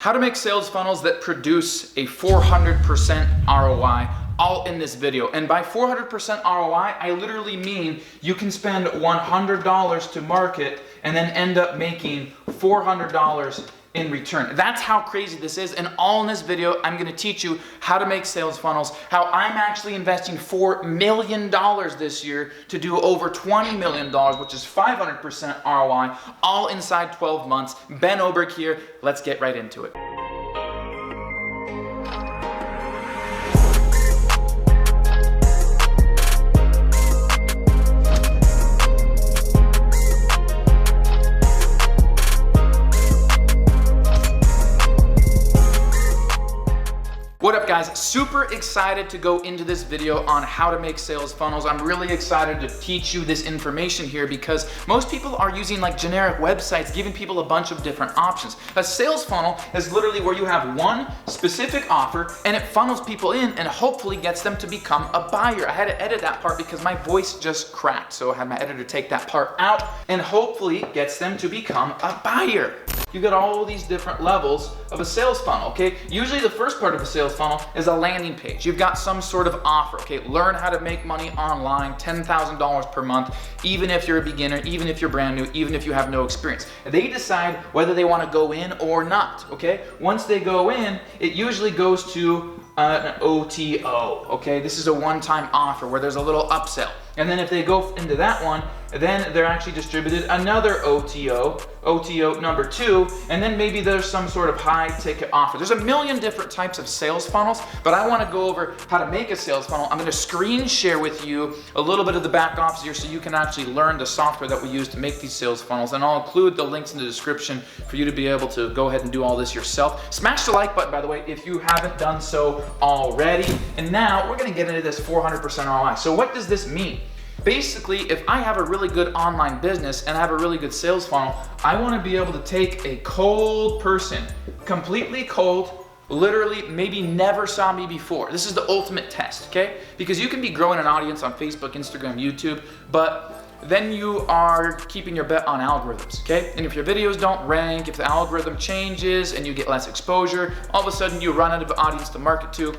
How to make sales funnels that produce a 400% ROI, all in this video. And by 400% ROI, I literally mean you can spend $100 to market and then end up making $400 in return. That's how crazy this is. And all in this video, I'm gonna teach you how to make sales funnels, how I'm actually investing $4 million this year to do over $20 million, which is 500% ROI, all inside 12 months. Ben Oberg here. Let's get right into it. What up guys, super excited to go into this video on how to make sales funnels. I'm really excited to teach you this information here because most people are using like generic websites, giving people a bunch of different options. A sales funnel is literally where you have one specific offer and it funnels people in and hopefully gets them to become a buyer. I had to edit that part because my voice just cracked, so I had my editor take that part out, and hopefully gets them to become a buyer. You got all these different levels of a sales funnel, okay? Usually the first part of a sales funnel is a landing page. You've got some sort of offer, okay? Learn how to make money online, $10,000 per month, even if you're a beginner, even if you're brand new, even if you have no experience. They decide whether they want to go in or not, okay? Once they go in, it usually goes to an OTO, okay? This is a one-time offer where there's a little upsell. And then if they go into that one, then they're actually distributed another OTO number 2, and then maybe there's some sort of high ticket offer. There's a million different types of sales funnels, but I want to go over how to make a sales funnel. I'm going to screen share with you a little bit of the back office here so you can actually learn the software that we use to make these sales funnels, and I'll include the links in the description for you to be able to go ahead and do all this yourself. Smash the like button, by the way, if you haven't done so already. And now we're going to get into this 400% ROI. So what does this mean? Basically, if I have a really good online business and I have a really good sales funnel, I want to be able to take a cold person, completely cold, literally maybe never saw me before. This is the ultimate test, okay? Because you can be growing an audience on Facebook, Instagram, YouTube, but then you are keeping your bet on algorithms, okay? And if your videos don't rank, if the algorithm changes and you get less exposure, all of a sudden you run out of audience to market to,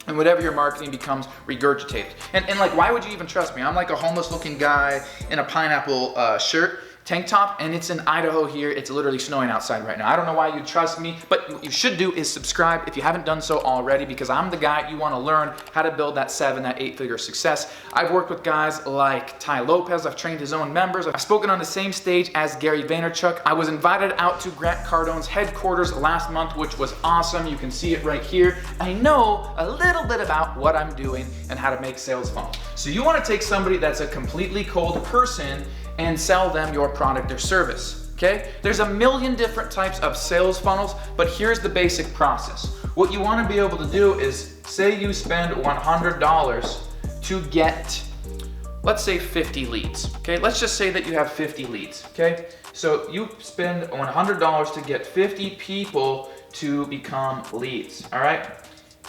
and whatever you're marketing becomes regurgitated. And like, why would you even trust me? I'm like a homeless looking guy in a pineapple shirt, tank top, and it's in Idaho here. It's literally snowing outside right now. I don't know why you'd trust me, but what you should do is subscribe if you haven't done so already, because I'm the guy you want to learn how to build that 7, that 8-figure success. I've worked with guys like Ty Lopez. I've trained his own members. I've spoken on the same stage as Gary Vaynerchuk. I was invited out to Grant Cardone's headquarters last month, which was awesome. You can see it right here. I know a little bit about what I'm doing and how to make sales funnels. So you want to take somebody that's a completely cold person and sell them your product or service, okay? There's a million different types of sales funnels, but here's the basic process. What you want to be able to do is, say you spend $100 to get, let's say 50 leads, okay? Let's just say that you have 50 leads, okay? So you spend $100 to get 50 people to become leads, all right?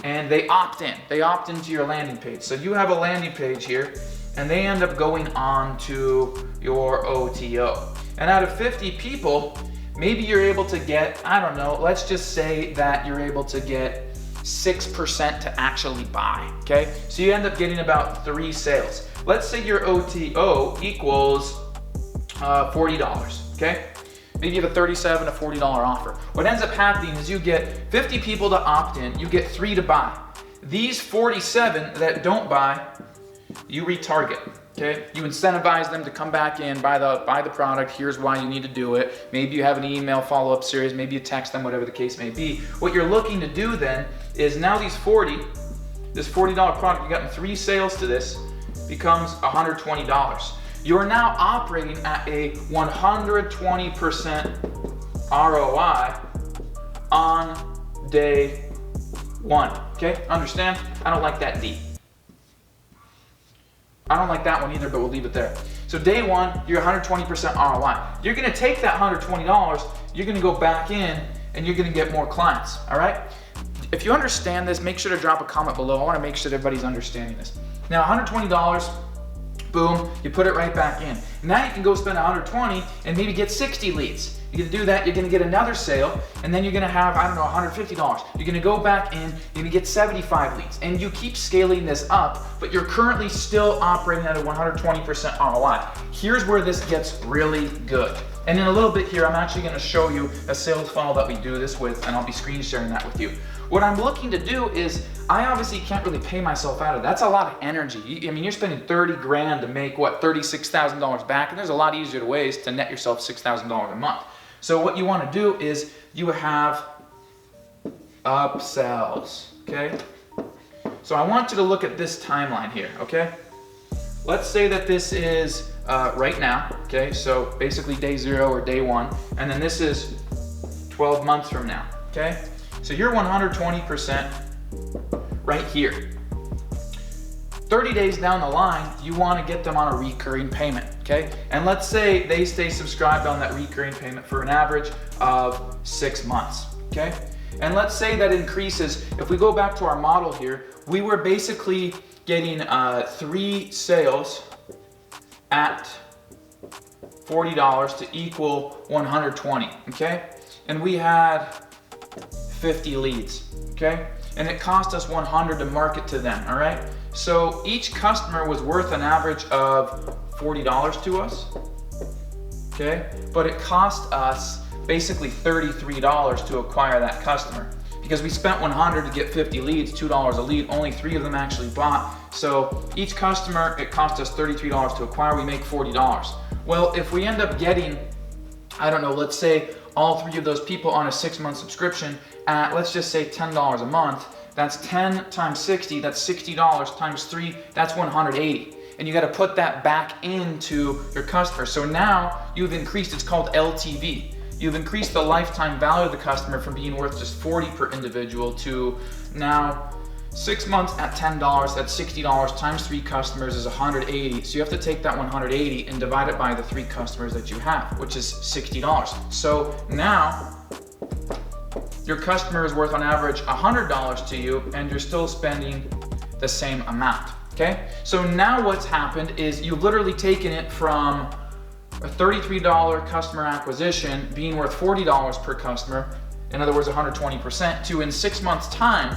And they opt in. They opt into your landing page. So you have a landing page here, and they end up going on to your OTO. And out of 50 people, maybe you're able to get, I don't know, let's just say that you're able to get 6% to actually buy, okay? So you end up getting about 3 sales. Let's say your OTO equals $40, okay? Maybe you have a $37, a $40 offer. What ends up happening is you get 50 people to opt in, you get 3 to buy. These 47 that don't buy, you retarget, okay? You incentivize them to come back in, buy the product. Here's why you need to do it. Maybe you have an email follow-up series, maybe you text them, whatever the case may be. What you're looking to do then is now this $40 product, you gotten 3 sales to this, becomes $120. You're now operating at a 120% ROI on day 1, okay? Understand? I don't like that D. I don't like that one either, but we'll leave it there. So day 1, you're 120% ROI. You're gonna take that $120, you're gonna go back in and you're gonna get more clients, all right? If you understand this, make sure to drop a comment below. I wanna make sure everybody's understanding this. Now, $120, boom, you put it right back in. Now you can go spend $120 and maybe get 60 leads. You're gonna do that, you're gonna get another sale, and then you're gonna have, I don't know, $150. You're gonna go back in, you're gonna get 75 leads, and you keep scaling this up, but you're currently still operating at a 120% ROI. Here's where this gets really good. And in a little bit here, I'm actually gonna show you a sales funnel that we do this with, and I'll be screen sharing that with you. What I'm looking to do is, I obviously can't really pay myself out of it. That's a lot of energy. I mean, you're spending 30 grand to make, what, $36,000 back, and there's a lot easier ways to net yourself $6,000 a month. So what you wanna do is, you have upsells, okay? So I want you to look at this timeline here, okay? Let's say that this is right now, okay? So basically day 0 or day 1, and then this is 12 months from now, okay? So you're 120% right here. 30 days down the line, you want to get them on a recurring payment, okay? And let's say they stay subscribed on that recurring payment for an average of 6 months, okay? And let's say that increases, if we go back to our model here, we were basically getting 3 sales at $40 to equal 120, okay? And we had 50 leads, okay? And it cost us 100 to market to them, all right? So each customer was worth an average of $40 to us, okay? But it cost us basically $33 to acquire that customer, because we spent 100 to get 50 leads, $2 a lead, only 3 of them actually bought. So each customer, it cost us $33 to acquire, we make $40. Well, if we end up getting, I don't know, let's say all 3 of those people on a 6-month subscription at, let's just say $10 a month, that's 10 times 60, that's $60 times 3, that's 180. And you gotta put that back into your customer. So now you've increased, it's called LTV. You've increased the lifetime value of the customer from being worth just 40 per individual to now 6 months at $10, that's $60 times 3 customers is 180. So you have to take that 180 and divide it by the 3 customers that you have, which is $60. So now your customer is worth on average $100 to you, and you're still spending the same amount, okay? So now what's happened is you've literally taken it from a $33 customer acquisition being worth $40 per customer, in other words 120%, to in 6 months time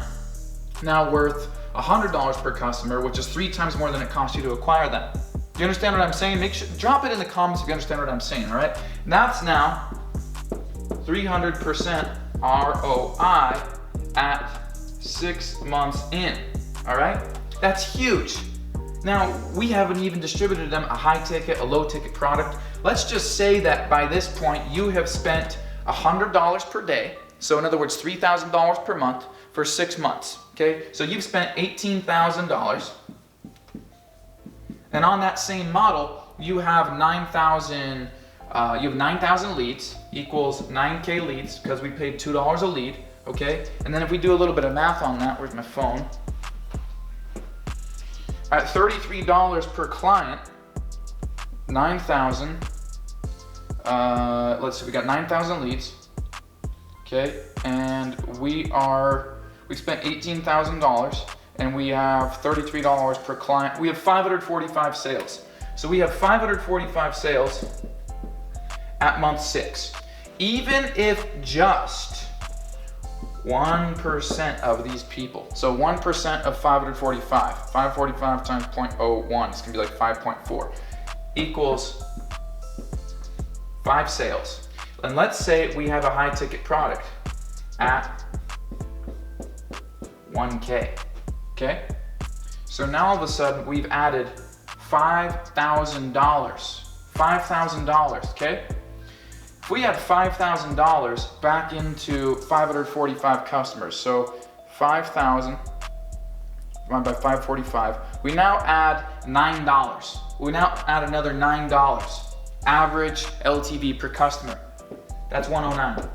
now worth $100 per customer, which is 3 times more than it cost you to acquire them. Do you understand what I'm saying? Make sure, drop it in the comments if you understand what I'm saying, all right? That's now 300% ROI at 6 months in, all right? That's huge. Now, we haven't even distributed them a high ticket, a low ticket product. Let's just say that by this point, you have spent $100 per day. So in other words, $3,000 per month for 6 months, okay? So you've spent $18,000. And on that same model, you have 9,000 leads equals 9K leads, because we paid $2 a lead, okay? And then if we do a little bit of math on that, where's my phone? At $33 per client, 9,000, let's see, we got 9,000 leads, okay? And we spent $18,000, and we have $33 per client. We have 545 sales. So we have 545 sales at month 6. Even if just 1% of these people, so 1% of 545, 545 times 0.01, it's gonna be like 5.4, equals 5 sales. And let's say we have a high ticket product at 1K, okay? So now all of a sudden we've added $5,000, okay? If we had $5,000 back into 545 customers, so 5,000 divided by 545, we now add $9. We now add another $9 average LTV per customer. That's 109.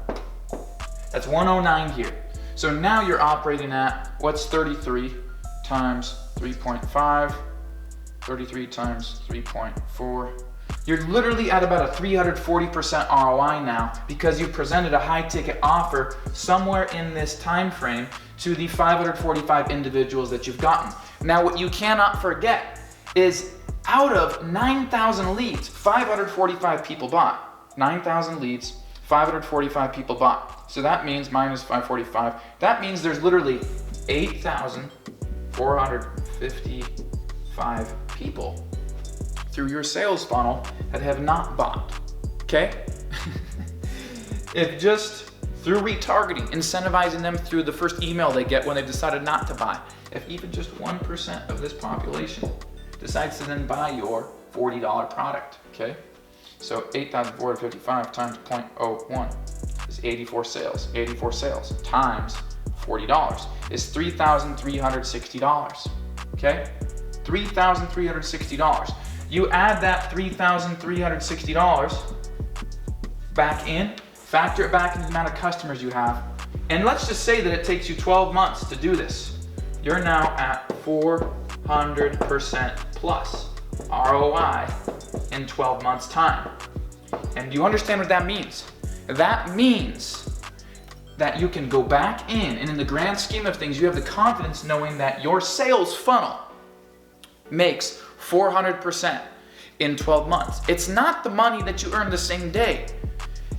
That's 109 here. So now you're operating at, what's 33 times 3.5, 33 times 3.4. You're literally at about a 340% ROI now, because you presented a high ticket offer somewhere in this time frame to the 545 individuals that you've gotten. Now what you cannot forget is out of 9,000 leads, 545 people bought. 9,000 leads, 545 people bought. So that means minus 545. That means there's literally 8,455 people through your sales funnel that have not bought, okay? If just through retargeting, incentivizing them through the first email they get when they've decided not to buy, if even just 1% of this population decides to then buy your $40 product, okay? So 8,455 times 0.01 is 84 sales. 84 sales times $40 is $3,360, okay? $3,360. You add that $3,360 back in, factor it back into the amount of customers you have, and let's just say that it takes you 12 months to do this. You're now at 400% plus ROI in 12 months time. And do you understand what that means? That means that you can go back in, and in the grand scheme of things, you have the confidence knowing that your sales funnel makes 400% in 12 months. It's not the money that you earn the same day.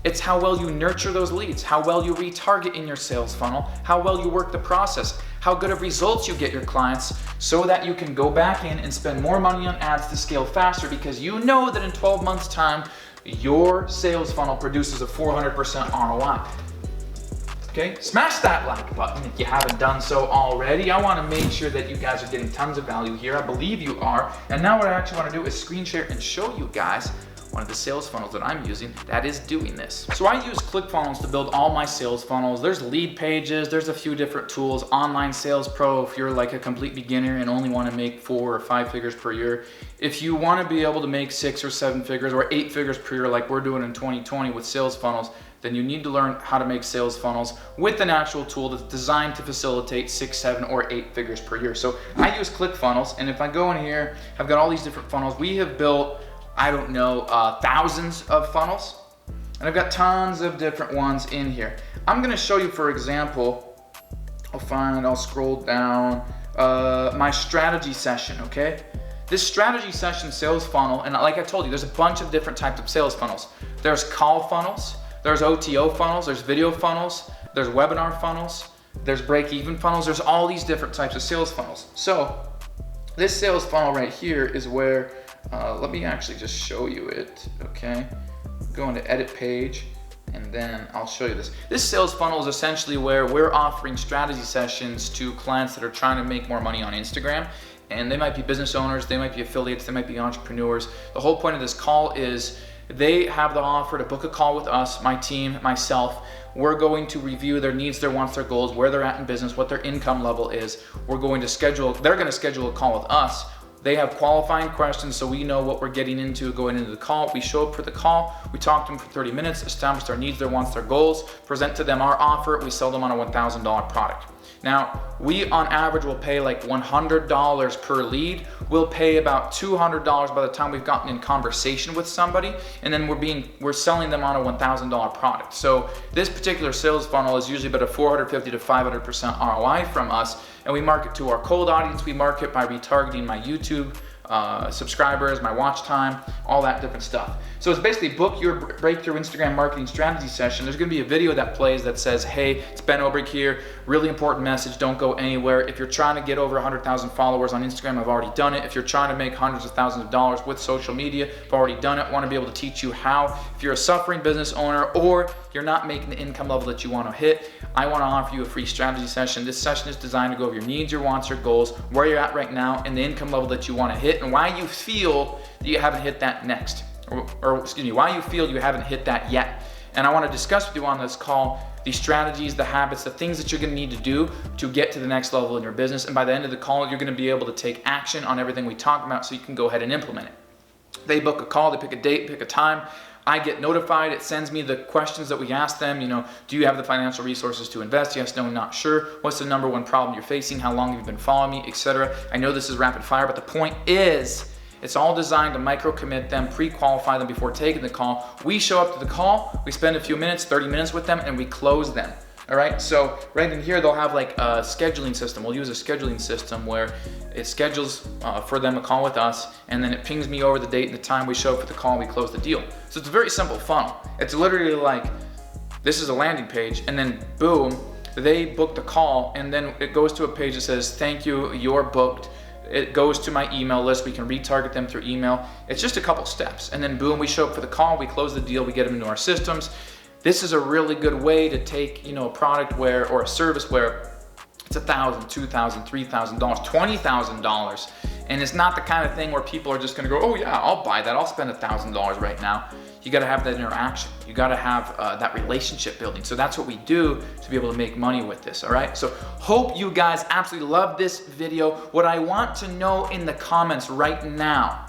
It's how well you nurture those leads, how well you retarget in your sales funnel, how well you work the process, how good of results you get your clients, so that you can go back in and spend more money on ads to scale faster, because you know that in 12 months time, your sales funnel produces a 400% ROI. Okay, smash that like button if you haven't done so already. I want to make sure that you guys are getting tons of value here. I believe you are. And now what I actually want to do is screen share and show you guys one of the sales funnels that I'm using that is doing this. So I use ClickFunnels to build all my sales funnels. There's lead pages, there's a few different tools, Online Sales Pro if you're like a complete beginner and only want to make 4 or 5 figures per year. If you want to be able to make 6 or 7 figures or 8 figures per year like we're doing in 2020 with sales funnels, then you need to learn how to make sales funnels with an actual tool that's designed to facilitate 6, 7, or 8 figures per year. So I use ClickFunnels, and if I go in here, I've got all these different funnels. We have built, I don't know, thousands of funnels, and I've got tons of different ones in here. I'm gonna show you, for example, I'll scroll down, my strategy session, okay? This strategy session sales funnel, and like I told you, there's a bunch of different types of sales funnels. There's call funnels, there's OTO funnels, there's video funnels, there's webinar funnels, there's break-even funnels, there's all these different types of sales funnels. So this sales funnel right here is where, let me actually just show you it, okay? Go into edit page, and then I'll show you this. This sales funnel is essentially where we're offering strategy sessions to clients that are trying to make more money on Instagram. And they might be business owners, they might be affiliates, they might be entrepreneurs. The whole point of this call is they have the offer to book a call with us, my team, myself. We're going to review their needs, their wants, their goals, where they're at in business, what their income level is. They're going to schedule a call with us. They have qualifying questions, so we know what we're getting into going into the call. We show up for the call, we talk to them for 30 minutes, establish their needs, their wants, their goals, present to them our offer, we sell them on a $1,000 product. Now, we on average will pay like $100 per lead. We'll pay about $200 by the time we've gotten in conversation with somebody, and then we're selling them on a $1,000 product. So this particular sales funnel is usually about a 450 to 500% ROI from us, and we market to our cold audience. We market by retargeting my YouTube subscribers, my watch time, all that different stuff. So it's basically book your breakthrough Instagram marketing strategy session. There's gonna be a video that plays that says, hey, it's Ben Oberg here. Really important message, don't go anywhere. If you're trying to get over 100,000 followers on Instagram, I've already done it. If you're trying to make hundreds of thousands of dollars with social media, I've already done it. I wanna be able to teach you how. If you're a suffering business owner or you're not making the income level that you wanna hit, I wanna offer you a free strategy session. This session is designed to go over your needs, your wants, your goals, where you're at right now, and the income level that you wanna hit, and why you feel that you haven't hit that next. Why you feel you haven't hit that yet. And I want to discuss with you on this call the strategies, the habits, the things that you're going to need to do to get to the next level in your business. And by the end of the call, you're going to be able to take action on everything we talk about so you can go ahead and implement it. They book a call, they pick a date, pick a time. I get notified, it sends me the questions that we ask them, do you have the financial resources to invest? Yes, no, not sure. What's the number one problem you're facing? How long have you been following me, etc. I know this is rapid fire, but the point is, it's all designed to micro-commit them, pre-qualify them before taking the call. We show up to the call, we spend a few minutes, 30 minutes with them, and we close them. All right, so right in here, they'll have like a scheduling system. We'll use a scheduling system where it schedules for them a call with us, and then it pings me over the date and the time we show up for the call and we close the deal. So it's a very simple funnel. It's literally like this is a landing page, and then boom, they booked the call, and then it goes to a page that says, thank you, you're booked. It goes to my email list. We can retarget them through email. It's just a couple steps. And then boom, we show up for the call, we close the deal, we get them into our systems. This is a really good way to take, a product where, or a service where it's $1,000, $2,000, $3,000, $20,000. And it's not the kind of thing where people are just gonna go, oh yeah, I'll buy that. I'll spend $1,000 right now. You gotta have that interaction. You gotta have that relationship building. So that's what we do to be able to make money with this, all right? So hope you guys absolutely love this video. What I want to know in the comments right now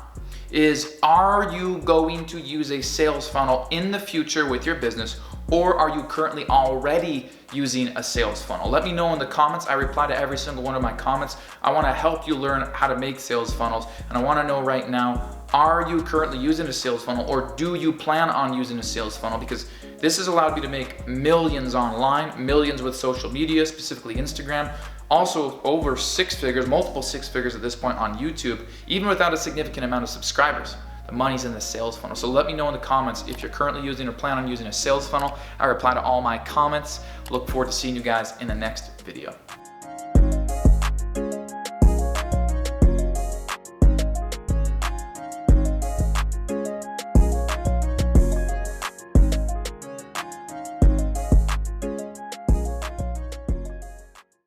is, are you going to use a sales funnel in the future with your business, or are you currently already using a sales funnel? Let me know in the comments. I reply to every single one of my comments. I wanna help you learn how to make sales funnels, and I wanna know right now, are you currently using a sales funnel, or do you plan on using a sales funnel? Because this has allowed me to make millions online, millions with social media, specifically Instagram, also over 6 figures, multiple 6 figures at this point on YouTube, even without a significant amount of subscribers. The money's in the sales funnel. So let me know in the comments if you're currently using or plan on using a sales funnel. I reply to all my comments. Look forward to seeing you guys in the next video.